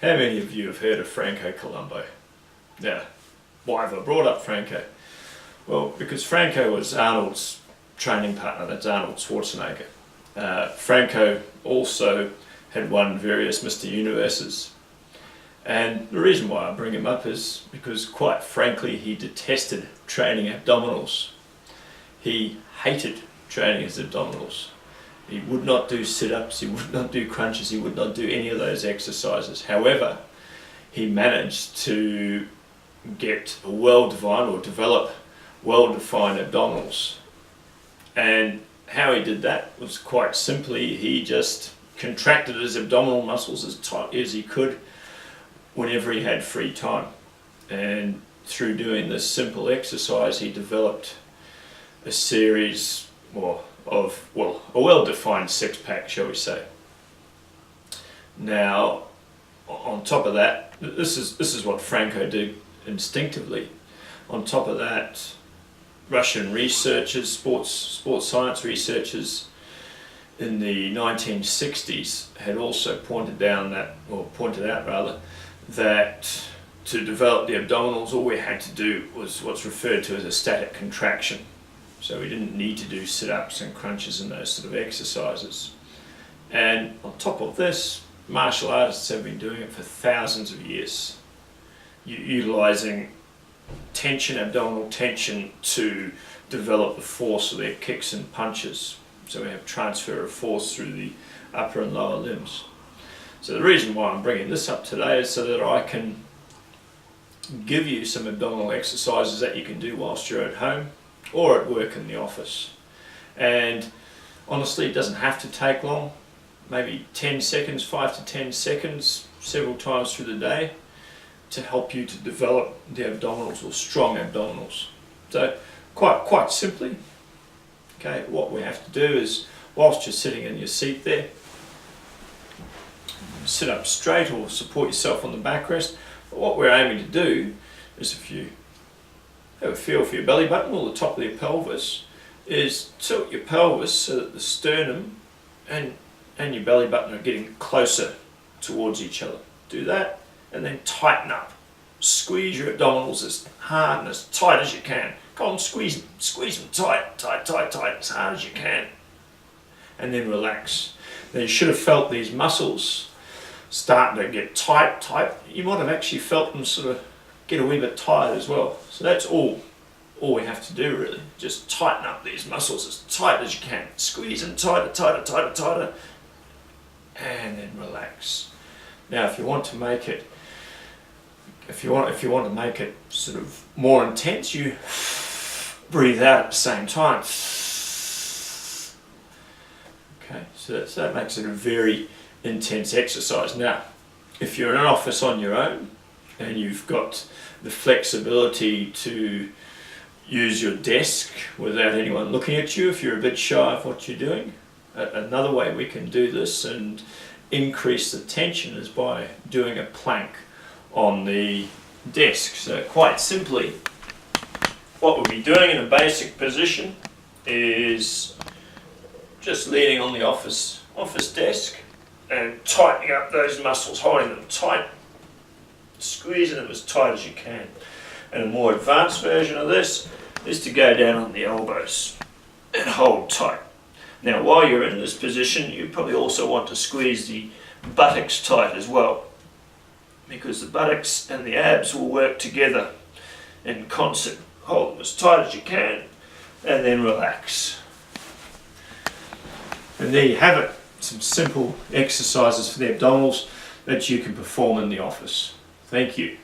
How many of you have heard of Franco Columbu? Now, why have I brought up Franco? Well, because Franco was Arnold's training partner, that's Arnold Schwarzenegger. Franco also had won various Mr. Universes. And the reason why I bring him up is because, quite frankly, he detested training abdominals. He hated training his abdominals. He would not do sit-ups, he would not do crunches, he would not do any of those exercises. However, he managed to get a develop well-defined abdominals. And how he did that was quite simply, he just contracted his abdominal muscles as tight as he could whenever he had free time. And through doing this simple exercise, he developed a series of a well-defined six-pack, shall we say. Now, on top of that, this is what Franco did instinctively. On top of that, Russian researchers, sports science researchers in the 1960s had also pointed out that to develop the abdominals, all we had to do was what's referred to as a static contraction. So we didn't need to do sit-ups and crunches and those sort of exercises. And on top of this, martial artists have been doing it for thousands of years, utilising tension, abdominal tension, to develop the force of their kicks and punches. So we have transfer of force through the upper and lower limbs. So the reason why I'm bringing this up today is so that I can give you some abdominal exercises that you can do whilst you're at home or at work in the office. And honestly, it doesn't have to take long, maybe 10 seconds, 5 to 10 seconds, several times through the day, to help you to develop the abdominals, or strong abdominals. So quite simply, okay, what we have to do is, whilst you're sitting in your seat there, sit up straight or support yourself on the backrest. But what we're aiming to do is, if you have a feel for your belly button or the top of your pelvis, is tilt your pelvis so that the sternum and your belly button are getting closer towards each other. Do that, and then tighten up. Squeeze your abdominals as hard and as tight as you can. Go on, squeeze them tight, as hard as you can. And then relax. Now, you should have felt these muscles starting to get tight. You might have actually felt them sort of get a wee bit tired as well. So that's all we have to do, really. Just tighten up these muscles as tight as you can. Squeeze them tighter, and then relax. Now, if you want to make it sort of more intense, you breathe out at the same time. Okay, so that makes it a very intense exercise. Now, if you're in an office on your own and you've got the flexibility to use your desk without anyone looking at you, if you're a bit shy of what you're doing, another way we can do this and increase the tension is by doing a plank on the desk. So quite simply, what we'll be doing in a basic position is just leaning on the office desk and tightening up those muscles, holding them tight, squeezing them as tight as you can. And a more advanced version of this is to go down on the elbows and hold tight. Now, while you're in this position, you probably also want to squeeze the buttocks tight as well, because the buttocks and the abs will work together in concert. Hold them as tight as you can, and then relax. And there you have it, some simple exercises for the abdominals that you can perform in the office. Thank you.